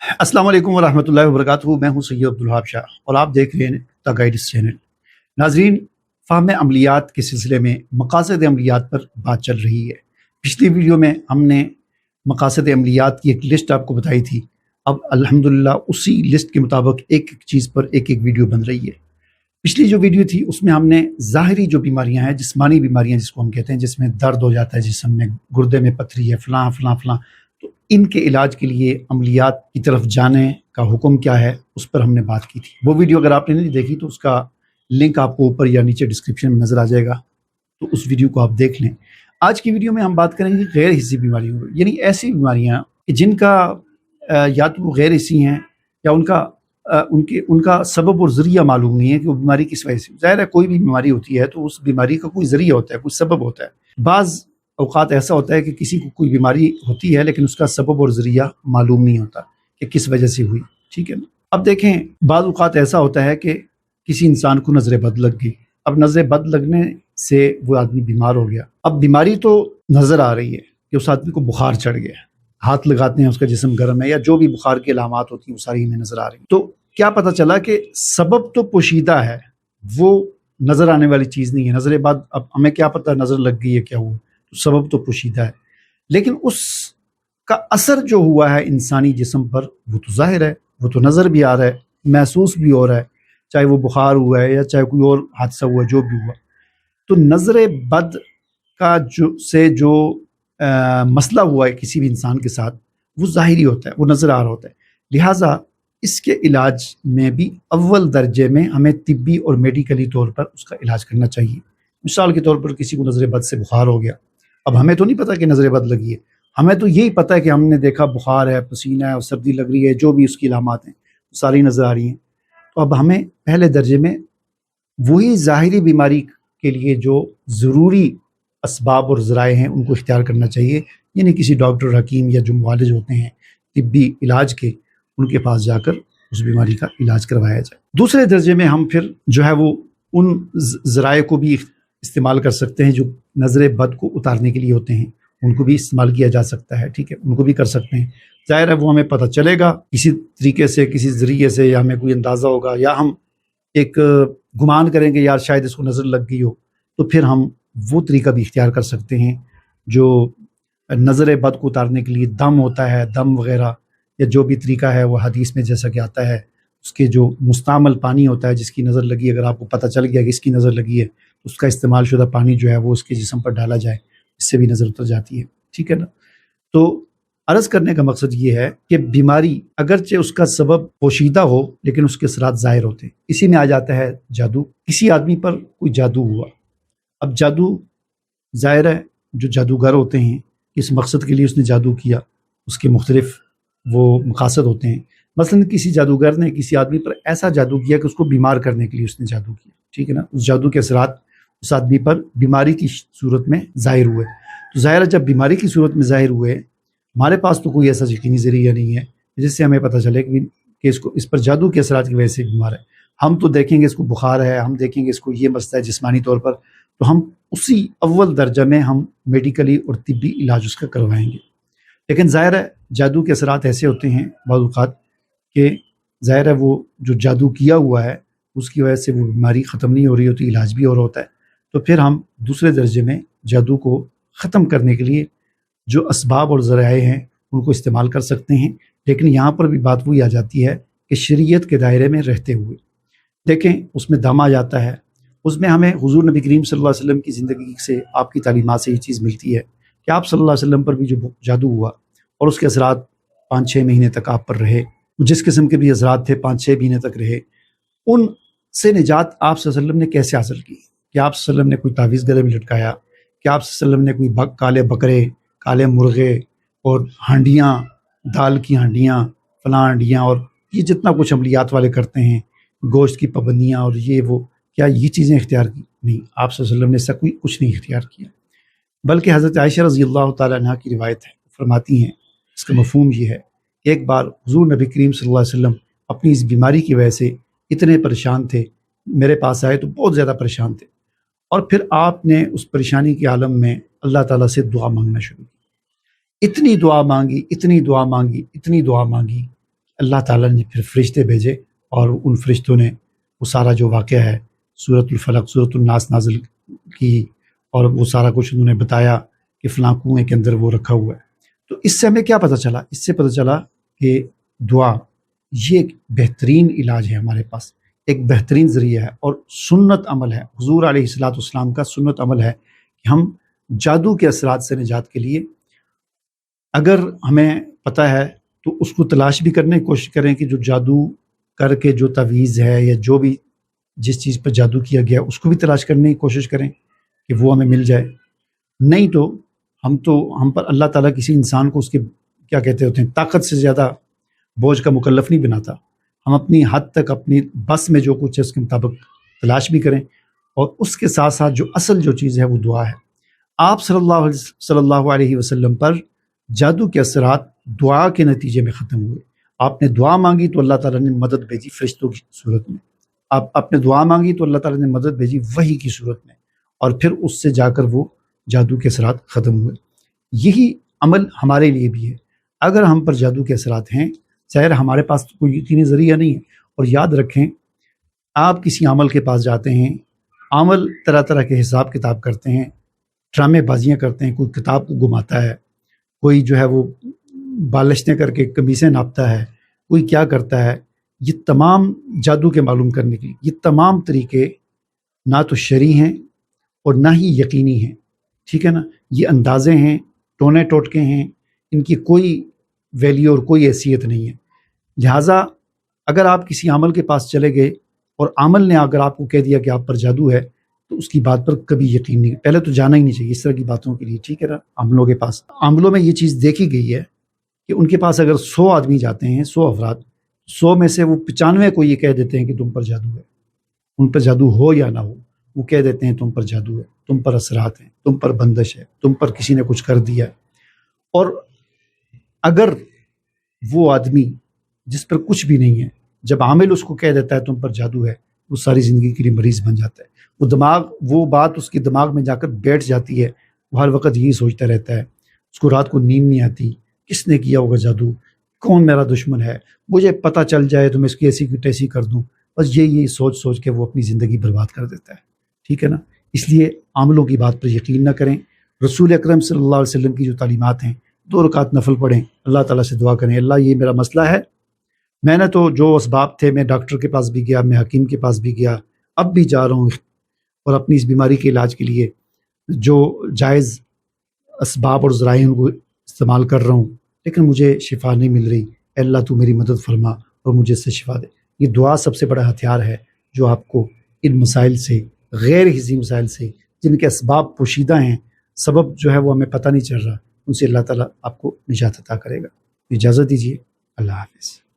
अस्सलाम वालेकुम वरहमतुल्लाहि वबरकातुहू। मैं हूं सैयद अब्दुल वहाब शाह और आप देख रहे हैं द गाइड्स चैनल। नाजरीन, फ़हम अमलियात के सिलसिले में मकासद अमलियात पर बात चल रही है। पिछली वीडियो में हमने मकासद अमलियात की एक लिस्ट आपको बताई थी। अब अल्हम्दुलिल्लाह उसी लिस्ट के मुताबिक एक एक चीज़ पर एक एक वीडियो बन रही है। पिछली जो वीडियो थी उसमें हमने ज़ाहिरी जो बीमारियां हैं, जिस्मानी बीमारियां जिसको हम कहते हैं, जिसमें दर्द हो जाता है जिस्म में, गुर्दे में पथरी है, फ़लाँ फ़लाँ फ़लाँ, तो इनके इलाज के लिए अमलियात की तरफ जाने का हुक्म क्या है, उस पर हमने बात की थी। वो वीडियो अगर आपने नहीं देखी तो उसका लिंक आपको ऊपर या नीचे डिस्क्रिप्शन में नज़र आ जाएगा, तो उस वीडियो को आप देख लें। आज की वीडियो में हम बात करेंगे गैर हिस्सी बीमारियों, यानी ऐसी बीमारियाँ जिनका या तो वो गैर हिस्सी हैं या उनका सबब और ज़रिया मालूम नहीं है कि वो बीमारी किस वजह से। ज़ाहिर है कोई भी बीमारी होती है तो उस बीमारी का कोई ज़रिया होता है, कोई सबब होता है। बाज़ औक़ात ऐसा होता है कि किसी को कोई बीमारी होती है लेकिन उसका सबब और ज़रिया मालूम नहीं होता कि किस वजह से हुई, ठीक है ना। अब देखें, बाज़ औक़ात ऐसा होता है कि किसी इंसान को नज़र बद लग गई। अब नज़र बद लगने से वो आदमी बीमार हो गया। अब बीमारी तो नज़र आ रही है कि उस आदमी को बुखार चढ़ गया, हाथ लगाते हैं उसका जिस्म गर्म है, या जो भी बुखार की अलामात होती हैं वो सारी हमें नज़र आ रही। तो क्या पता चला कि सबब तो पोशीदा है, वो नज़र आने वाली चीज़ नहीं है। नज़र बद, अब हमें क्या पता नज़र लग गई है क्या हुआ, तो सबब तो पोशीदा है, लेकिन उसका असर जो हुआ है इंसानी जिस्म पर वो तो ज़ाहिर है, वो तो नज़र भी आ रहा है, महसूस भी हो रहा है, चाहे वो बुखार हुआ है या चाहे कोई और हादसा हुआ, जो भी हुआ। तो नज़र बद का जो मसला हुआ है किसी भी इंसान के साथ, वो ज़ाहिरी होता है, वो नज़र आ रहा होता है। लिहाजा इसके इलाज में भी अव्वल दर्जे में हमें तिब्बी और मेडिकली तौर पर उसका इलाज करना चाहिए। मिसाल के तौर पर किसी को नज़र बद से बुखार हो गया, अब हमें तो नहीं पता कि नज़र बद लगी है, हमें तो यही पता है कि हमने देखा बुखार है, पसीना है और सर्दी लग रही है, जो भी उसकी अलामात हैं सारी नज़र आ रही हैं। तो अब हमें पहले दर्जे में वही ज़ाहिरी बीमारी के लिए जो ज़रूरी असबाब और ज़राए हैं उनको इख्तियार करना चाहिए, यानी किसी डॉक्टर, हकीम या जो मुआलिज होते हैं तिब्बी इलाज के, उनके पास जाकर उस बीमारी का इलाज करवाया जाए। दूसरे दर्जे में हम फिर जो है वो उन ज़राए को भी इस्तेमाल कर सकते हैं जो नज़र बद को उतारने के लिए होते हैं, उनको भी इस्तेमाल किया जा सकता है, ठीक है, उनको भी कर सकते हैं। ज़ाहिर है वो हमें पता चलेगा किसी तरीके से, किसी ज़रिए से, या हमें कोई अंदाज़ा होगा, या हम एक गुमान करेंगे यार शायद इसको नज़र लग गई हो, तो फिर हम वो तरीका भी इख्तियार कर सकते हैं जो नज़र बद को उतारने के लिए दम होता है, दम वगैरह, या जो भी तरीका है वो हदीस में जैसा कि आता है, उसके जो मुस्तामल पानी होता है जिसकी नज़र लगी, अगर आपको पता चल गया कि इसकी नज़र लगी है तो उसका इस्तेमाल शुदा पानी जो है वो उसके जिस्म पर डाला जाए, इससे भी नज़र उतर जाती है, ठीक है ना। तो अर्ज़ करने का मकसद ये है कि बीमारी अगरचे उसका सबब पोशीदा हो लेकिन उसके असरात ज़ाहिर होते हैं। इसी में आ जाता है जादू। किसी आदमी पर कोई जादू हुआ, अब जादू ज़ाहिर है जो जादूगर होते हैं किस मकसद के लिए उसने जादू किया, उसके मुख्तलिफ वो मकासद होते हैं। मसलन किसी जादूगर ने किसी आदमी पर ऐसा जादू किया कि उसको बीमार करने के लिए उसने जादू किया, ठीक है ना। उस जादू के असरात उस आदमी पर बीमारी की सूरत में ज़ाहिर हुए। तो ज़ाहिर है जब बीमारी की सूरत में ज़ाहिर हुए, हमारे पास तो कोई ऐसा यकीनी ज़रिया नहीं है जिससे हमें पता चले कि इसको, इस पर जादू के असरात की वजह से बीमार है। हम तो देखेंगे इसको बुखार है, हम देखेंगे इसको ये मसला है जिस्मानी तौर पर, तो हम उसी अव्वल दर्जा में हम मेडिकली और तिब्बी इलाज उसका करवाएंगे। लेकिन ज़ाहिर है जादू के असरात ऐसे होते हैं बाद औक़ात कि ज़ाहिर है वो जो जादू किया हुआ है उसकी वजह से वो बीमारी ख़त्म नहीं हो रही होती, इलाज भी हो रहा होता है। तो फिर हम दूसरे दर्जे में जादू को ख़त्म करने के लिए जो असबाब और ज़राए हैं उनको इस्तेमाल कर सकते हैं। लेकिन यहाँ पर भी बात वही आ जाती है कि शरीयत के दायरे में रहते हुए। देखें उसमें दम आ जाता है, उसमें हमें हुज़ूर नबी करीम सल्लल्लाहु अलैहि वसल्लम की ज़िंदगी से, आपकी तालीमात से ये चीज़ मिलती है कि आप सल्लल्लाहु अलैहि वसल्लम पर भी जो जादू हुआ और उसके असरात 5-6 महीने तक आप पर रहे, जिस किस्म के भी असरात थे 5-6 महीने तक रहे, उनसे निजात आप सल्लल्लाहु अलैहि वसल्लम ने कैसे हासिल की? कि आप सल्लल्लाहु अलैहि वसल्लम ने कोई तावीज़ गले में लटकाया, कि आप सल्लल्लाहु अलैहि वसल्लम ने कोई काले बकरे, काले मुर्गे और हांडियाँ, दाल की हांडियाँ, फलां हांडियाँ, और ये जितना कुछ अमलियात वाले करते हैं, गोश्त की पाबंदियाँ और ये वो, क्या ये चीज़ें इख्तियार की? नहीं, आप सल्लल्लाहु अलैहि वसल्लम ने ऐसा कोई कुछ नहीं इख्तियार किया। बल्कि हज़रत आयशा रज़ियल्लाहु तआला अन्हा की रिवायत है, फरमाती हैं, इसका मफ़हूम ये है कि एक बार हुज़ूर नबी करीम सल्लल्लाहु अलैहि वसल्लम अपनी इस बीमारी की वजह से इतने परेशान थे, मेरे पास आए तो बहुत ज़्यादा परेशान थे, और फिर आपने उस परेशानी के आलम में अल्लाह ताला से दुआ मांगना शुरू की। इतनी दुआ मांगी, इतनी दुआ मांगी, इतनी दुआ मांगी, اللہ ताला ने फिर फरिश्ते भेजे और उन फरिश्तों ने वो सारा जो वाक़या है सूरतुल फलक सूरतुल नास नाज़िल की और वो सारा कुछ उन्होंने बताया कि फ़लाँ कुएँ के अंदर वो रखा हुआ है। तो इससे हमें क्या पता चला? इससे पता चला कि दुआ ये एक बेहतरीन इलाज है हमारे पास, एक बेहतरीन ज़रिया है और सुन्नत अमल है। हुज़ूर अलैहिस्सलाम का सुन्नत अमल है कि हम जादू के असरात से निजात के लिए अगर हमें पता है तो उसको तलाश भी करने की कोशिश करें कि जो जादू करके जो तावीज़ है या जो भी जिस चीज़ पर जादू किया गया उसको भी तलाश करने की कोशिश करें कि वो हमें मिल जाए। नहीं तो हम पर अल्लाह ताला किसी इंसान को उसके क्या कहते होते हैं ताकत से ज़्यादा बोझ का मुकल्लफ नहीं बनाता। हम अपनी हद तक अपनी बस में जो कुछ है उसके मुताबिक तलाश भी करें और उसके साथ साथ जो असल जो चीज़ है वो दुआ है। आप सल्लल्लाहु अलैहि वसल्लम पर जादू के असरात दुआ के नतीजे में ख़त्म हुए। आपने दुआ मांगी तो अल्लाह ताला ने मदद भेजी फरिश्तों की सूरत में। आपने दुआ मांगी तो अल्लाह ताला ने मदद भेजी वही की सूरत में और फिर उससे जाकर वो जादू के असरात ख़त्म हुए। यही अमल हमारे लिए भी है। अगर हम पर जादू के असरात हैं, ज़ाहिर हमारे पास तो कोई यकीनी ज़रिया नहीं है। और याद रखें, आप किसी अमल के पास जाते हैं, अमल तरह तरह के हिसाब किताब करते हैं, ड्रामेबाजियाँ करते हैं, कोई किताब को घुमाता है, कोई जो है वो बालिशतें करके कमीज़ें नापता है, कोई क्या करता है। ये तमाम जादू के मालूम करने के लिए ये तमाम तरीके ना तो शरई हैं और ना ही यकीनी हैं, ठीक है ना। ये अंदाज़े हैं, टोने टोटके हैं, इनकी कोई वैल्यू और कोई हैसियत नहीं है। लिहाजा अगर आप किसी आमल के पास चले गए और आमल ने अगर आपको कह दिया कि आप पर जादू है तो उसकी बात पर कभी यकीन नहीं, पहले तो जाना ही नहीं चाहिए इस तरह की बातों के लिए, ठीक है ना। आमलों के पास, आमलों में ये चीज़ देखी गई है कि उनके पास अगर 100 आदमी जाते हैं, 100 अफराद, 100 में से वो 95 को ये कह देते हैं कि तुम पर जादू है। उन पर जादू हो या ना हो, वो कह देते हैं तुम पर जादू है, तुम पर असरात हैं, तुम पर बंदिश है, तुम पर किसी ने कुछ कर दिया है। और अगर वो आदमी जिस पर कुछ भी नहीं है, जब आमिल उसको कह देता है तुम पर जादू है, वो सारी ज़िंदगी के लिए मरीज़ बन जाता है। वो बात उसके दिमाग में जाकर बैठ जाती है। वो हर वक्त यही सोचता रहता है, उसको रात को नींद नहीं आती, किसने किया होगा जादू, कौन मेरा दुश्मन है, मुझे पता चल जाए तो मैं इसकी ऐसी की तैसी कर दूँ। बस यही सोच सोच के वो अपनी ज़िंदगी बर्बाद कर देता है, ठीक है ना। इसलिए आमलों की बात पर यकीन ना करें। रसूल अकरम सल्लल्लाहु अलैहि वसल्लम की जो तालीमात हैं, 2 रकात नफल पढ़ें, अल्लाह ताला से दुआ करें, अल्लाह ये मेरा मसला है, मैंने तो जो असबाब थे, मैं डॉक्टर के पास भी गया, मैं हकीम के पास भी गया, अब भी जा रहा हूँ और अपनी इस बीमारी के इलाज के लिए जो जायज़ असबाब और ज़राए उनको इस्तेमाल कर रहा हूँ, लेकिन मुझे शिफा नहीं मिल रही। अल्लाह तू मेरी मदद फरमा और मुझे इससे शिफा दे। ये दुआ सबसे बड़ा हथियार है जो आपको इन मसाइल से, गैर हिस्सी मसाइल से, जिनके असबाब पोशीदा हैं, सबब जो है वो हमें पता नहीं चल रहा, उनसे अल्लाह ताला आपको निजात अता करेगा। इजाज़त दीजिए, अल्लाह हाफ़िज़।